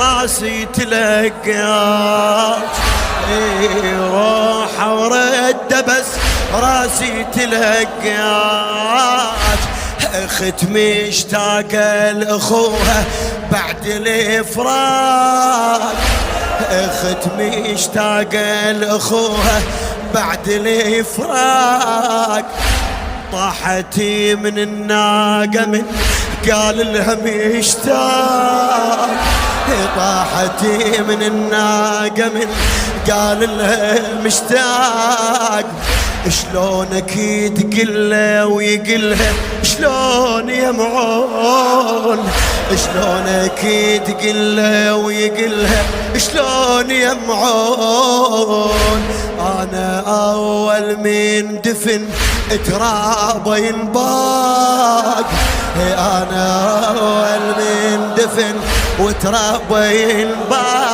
راسي تلقاك، روح ورد بس راسي تلقاك. اخت مشتاقة لاخوها بعد الافراق، اخت مشتاقة لاخوها بعد الافراق. طاحتي من الناقة من قال لها مشتاق، طاحتي من الناقة من قال لها مشتاق. شلونك تقله ويقلها شلون يمعون، شلونك تقله ويقلها شلون يمعون. انا اول من دفن ترابه ينباق، انا اول من دفن وترابه ينباق.